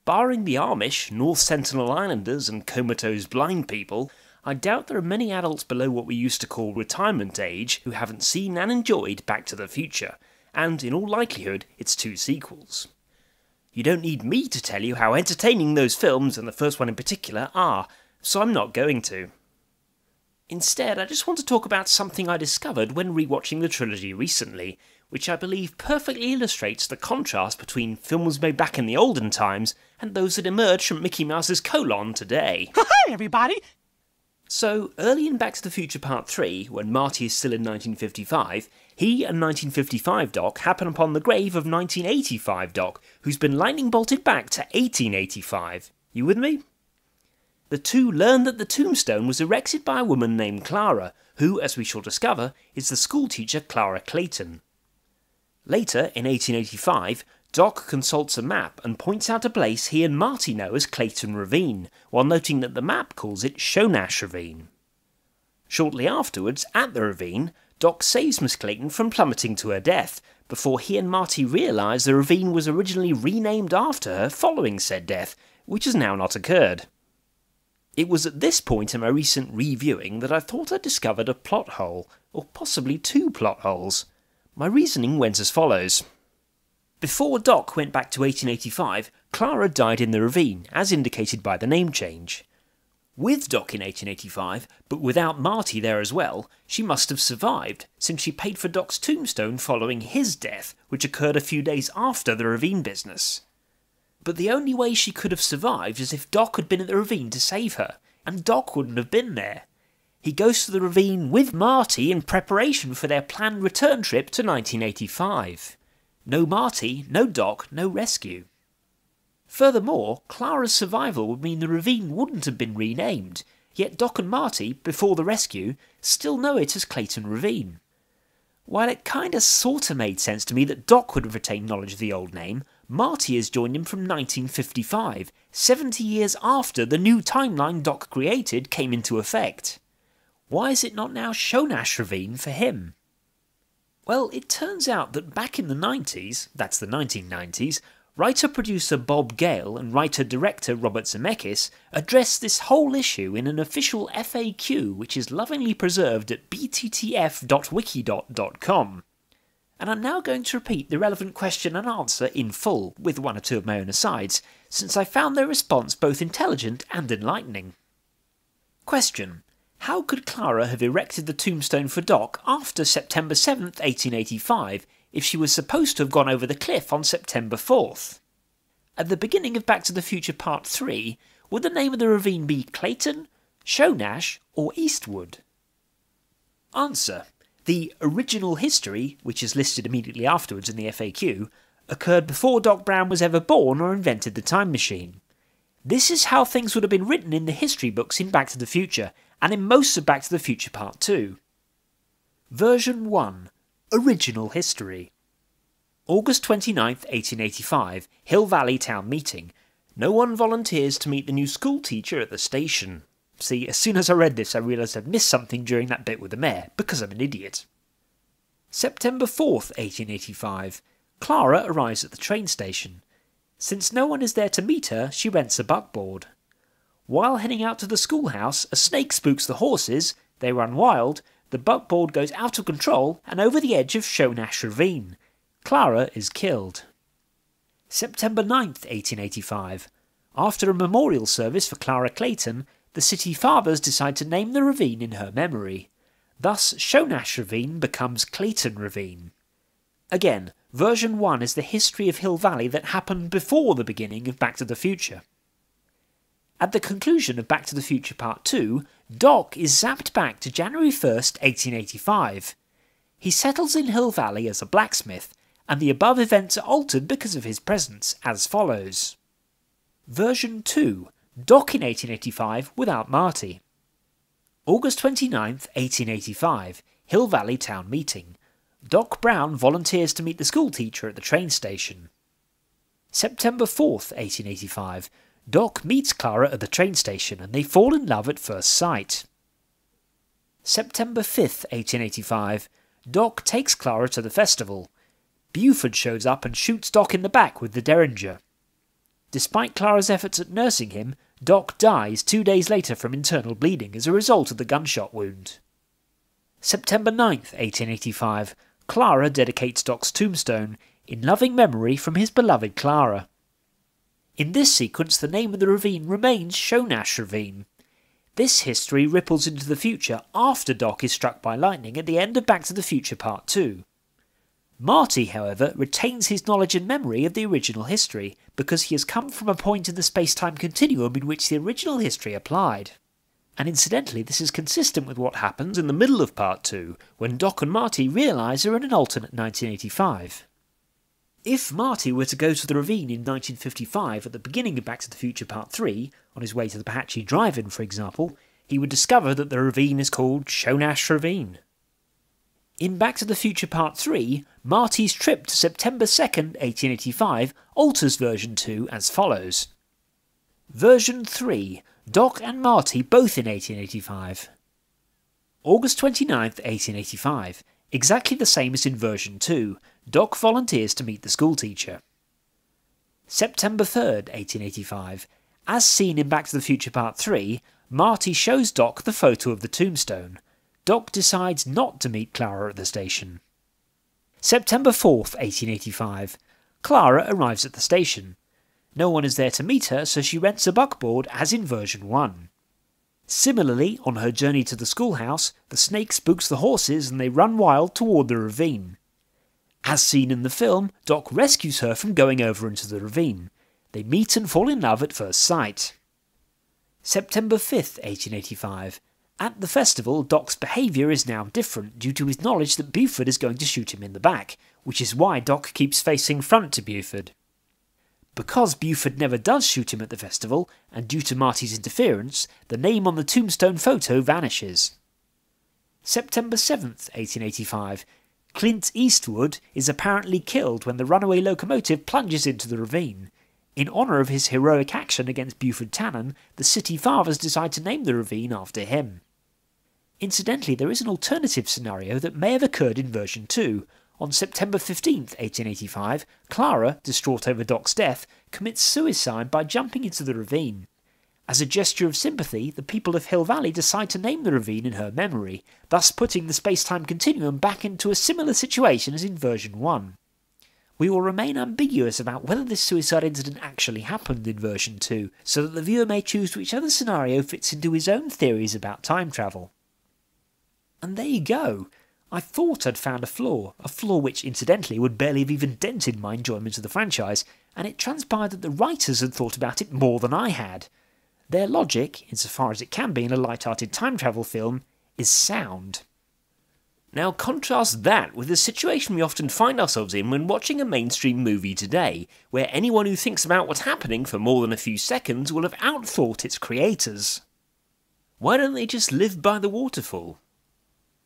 barring the Amish, North Sentinel Islanders and comatose blind people, I doubt there are many adults below what we used to call retirement age who haven't seen and enjoyed Back to the Future, and in all likelihood its 2 sequels. You don't need me to tell you how entertaining those films, and the first one in particular, are, so I'm not going to. Instead, I just want to talk about something I discovered when rewatching the trilogy recently, which I believe perfectly illustrates the contrast between films made back in the olden times and those that emerged from Mickey Mouse's colon today. Hi, everybody! So, early in Back to the Future Part 3, when Marty is still in 1955, he and 1955 Doc happen upon the grave of 1985 Doc, who's been lightning bolted back to 1885. You with me? The two learn that the tombstone was erected by a woman named Clara, who, as we shall discover, is the schoolteacher Clara Clayton. Later, in 1885, Doc consults a map and points out a place he and Marty know as Clayton Ravine, while noting that the map calls it Shonash Ravine. Shortly afterwards, at the ravine, Doc saves Miss Clayton from plummeting to her death, before he and Marty realise the ravine was originally renamed after her following said death, which has now not occurred. It was at this point in my recent reviewing that I thought I'd discovered a plot hole, or possibly 2 plot holes. My reasoning went as follows. Before Doc went back to 1885, Clara died in the ravine, as indicated by the name change. With Doc in 1885, but without Marty there as well, she must have survived, since she paid for Doc's tombstone following his death, which occurred a few days after the ravine business. But the only way she could have survived is if Doc had been at the ravine to save her, and Doc wouldn't have been there. He goes to the ravine with Marty in preparation for their planned return trip to 1985. No Marty, no Doc, no rescue. Furthermore, Clara's survival would mean the ravine wouldn't have been renamed, yet Doc and Marty, before the rescue, still know it as Clayton Ravine. While it kinda sorta made sense to me that Doc would have retained knowledge of the old name, Marty has joined him from 1955, 70 years after the new timeline Doc created came into effect. Why is it not now Shonash Ravine for him? Well, it turns out that back in the 90s, that's the 1990s, writer-producer Bob Gale and writer-director Robert Zemeckis addressed this whole issue in an official FAQ which is lovingly preserved at bttf.wiki.com. And I'm now going to repeat the relevant question and answer in full, with 1 or 2 of my own asides, since I found their response both intelligent and enlightening. Question. How could Clara have erected the tombstone for Doc after September 7th, 1885, if she was supposed to have gone over the cliff on September 4th? At the beginning of Back to the Future Part 3, would the name of the ravine be Clayton, Shonash, or Eastwood? Answer. The original history, which is listed immediately afterwards in the FAQ, occurred before Doc Brown was ever born or invented the time machine. This is how things would have been written in the history books in Back to the Future, and in most of Back to the Future Part 2. Version 1. Original History. August 29th, 1885, Hill Valley Town Meeting. No one volunteers to meet the new school teacher at the station. See, as soon as I read this I realised I'd missed something during that bit with the mayor, because I'm an idiot. September 4th, 1885. Clara arrives at the train station. Since no one is there to meet her, she rents a buckboard. While heading out to the schoolhouse, a snake spooks the horses, they run wild, the buckboard goes out of control and over the edge of Shonash Ravine. Clara is killed. September 9th, 1885. After a memorial service for Clara Clayton, the city fathers decide to name the ravine in her memory. Thus, Shonash Ravine becomes Clayton Ravine. Again, version 1 is the history of Hill Valley that happened before the beginning of Back to the Future. At the conclusion of Back to the Future Part 2, Doc is zapped back to January 1st, 1885. He settles in Hill Valley as a blacksmith, and the above events are altered because of his presence, as follows. Version 2. Doc in 1885 without Marty. August 29th, 1885. Hill Valley Town Meeting. Doc Brown volunteers to meet the schoolteacher at the train station. September 4th, 1885. Doc meets Clara at the train station and they fall in love at first sight. September 5th, 1885. Doc takes Clara to the festival. Buford shows up and shoots Doc in the back with the Derringer. Despite Clara's efforts at nursing him, Doc dies 2 days later from internal bleeding as a result of the gunshot wound. September 9th, 1885, Clara dedicates Doc's tombstone in loving memory from his beloved Clara. In this sequence, the name of the ravine remains Shonash Ravine. This history ripples into the future after Doc is struck by lightning at the end of Back to the Future Part 2. Marty, however, retains his knowledge and memory of the original history because he has come from a point in the space-time continuum in which the original history applied. And incidentally, this is consistent with what happens in the middle of Part 2, when Doc and Marty realise they're in an alternate 1985. If Marty were to go to the ravine in 1955 at the beginning of Back to the Future Part 3, on his way to the Pahatchee Drive-In for example, he would discover that the ravine is called Shonash Ravine. In Back to the Future Part 3, Marty's trip to September 2nd, 1885 alters version 2 as follows. Version 3, Doc and Marty both in 1885. August 29th, 1885, exactly the same as in version 2, Doc volunteers to meet the schoolteacher. September 3rd, 1885, as seen in Back to the Future Part 3, Marty shows Doc the photo of the tombstone. Doc decides not to meet Clara at the station. September 4th, 1885, Clara arrives at the station. No one is there to meet her, so she rents a buckboard as in version 1. Similarly, on her journey to the schoolhouse, the snake spooks the horses and they run wild toward the ravine. As seen in the film, Doc rescues her from going over into the ravine. They meet and fall in love at first sight. September 5th, 1885. At the festival, Doc's behaviour is now different due to his knowledge that Buford is going to shoot him in the back, which is why Doc keeps facing front to Buford. Because Buford never does shoot him at the festival, and due to Marty's interference, the name on the tombstone photo vanishes. September 7th, 1885. Clint Eastwood is apparently killed when the runaway locomotive plunges into the ravine. In honour of his heroic action against Buford Tannen, the city fathers decide to name the ravine after him. Incidentally, there is an alternative scenario that may have occurred in version 2. On September 15th, 1885, Clara, distraught over Doc's death, commits suicide by jumping into the ravine. As a gesture of sympathy, the people of Hill Valley decide to name the ravine in her memory, thus putting the space-time continuum back into a similar situation as in version 1. We will remain ambiguous about whether this suicide incident actually happened in version 2, so that the viewer may choose which other scenario fits into his own theories about time travel. And there you go. I thought I'd found a flaw which incidentally would barely have even dented my enjoyment of the franchise, and it transpired that the writers had thought about it more than I had. Their logic, insofar as it can be in a light-hearted time travel film, is sound. Now contrast that with the situation we often find ourselves in when watching a mainstream movie today, where anyone who thinks about what's happening for more than a few seconds will have outthought its creators. Why don't they just live by the waterfall?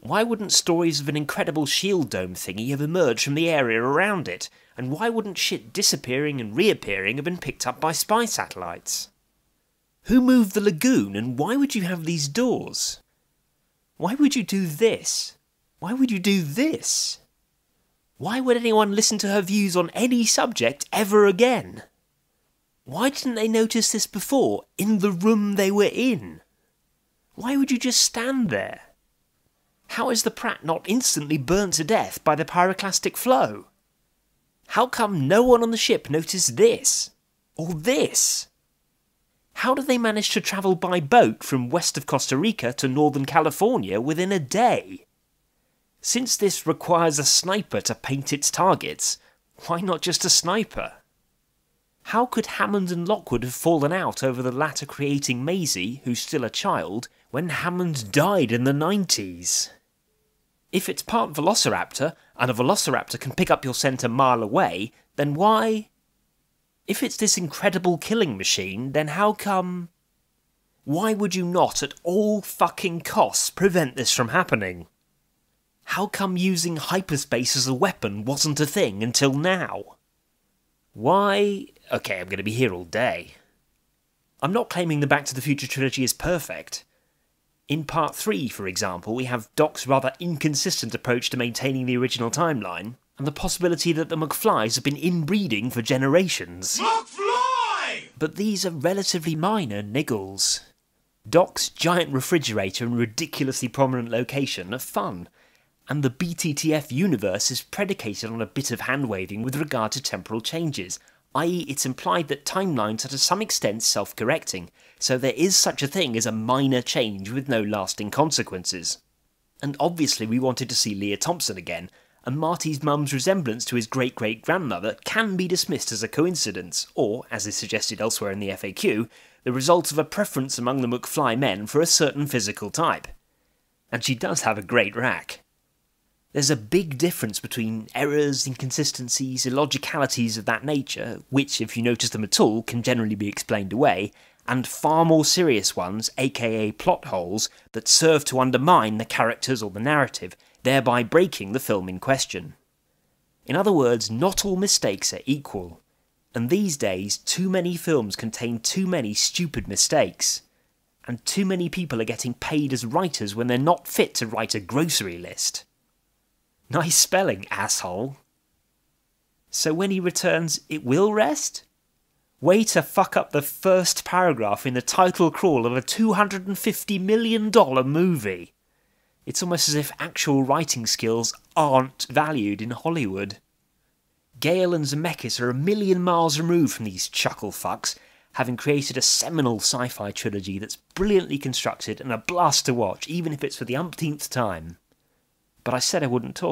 Why wouldn't stories of an incredible shield dome thingy have emerged from the area around it, and why wouldn't shit disappearing and reappearing have been picked up by spy satellites? Who moved the lagoon, and why would you have these doors? Why would you do this? Why would you do this? Why would anyone listen to her views on any subject ever again? Why didn't they notice this before, in the room they were in? Why would you just stand there? How is the Pratt not instantly burnt to death by the pyroclastic flow? How come no one on the ship noticed this? Or this? How did they manage to travel by boat from west of Costa Rica to northern California within a day? Since this requires a sniper to paint its targets, why not just a sniper? How could Hammond and Lockwood have fallen out over the latter creating Maisie, who's still a child, when Hammond died in the 90s? If it's part Velociraptor, and a Velociraptor can pick up your scent a mile away, then why? If it's this incredible killing machine, then how come? Why would you not at all fucking costs prevent this from happening? How come using hyperspace as a weapon wasn't a thing until now? Why? Okay, I'm going to be here all day. I'm not claiming the Back to the Future trilogy is perfect. In Part 3, for example, we have Doc's rather inconsistent approach to maintaining the original timeline, and the possibility that the McFlys have been inbreeding for generations. McFly! But these are relatively minor niggles. Doc's giant refrigerator and ridiculously prominent location are fun, and the BTTF universe is predicated on a bit of hand-waving with regard to temporal changes, i.e. it's implied that timelines are to some extent self-correcting, so there is such a thing as a minor change with no lasting consequences. And obviously we wanted to see Leah Thompson again, and Marty's mum's resemblance to his great-great-grandmother can be dismissed as a coincidence, or, as is suggested elsewhere in the FAQ, the result of a preference among the McFly men for a certain physical type. And she does have a great rack. There's a big difference between errors, inconsistencies, illogicalities of that nature, which, if you notice them at all, can generally be explained away, and far more serious ones, aka plot holes, that serve to undermine the characters or the narrative, thereby breaking the film in question. In other words, not all mistakes are equal, and these days too many films contain too many stupid mistakes, and too many people are getting paid as writers when they're not fit to write a grocery list. Nice spelling, asshole. So when he returns, it will rest? Way to fuck up the first paragraph in the title crawl of a $250 million movie. It's almost as if actual writing skills aren't valued in Hollywood. Gale and Zemeckis are a million miles removed from these chuckle fucks, having created a seminal sci-fi trilogy that's brilliantly constructed and a blast to watch, even if it's for the umpteenth time. But I said I wouldn't talk.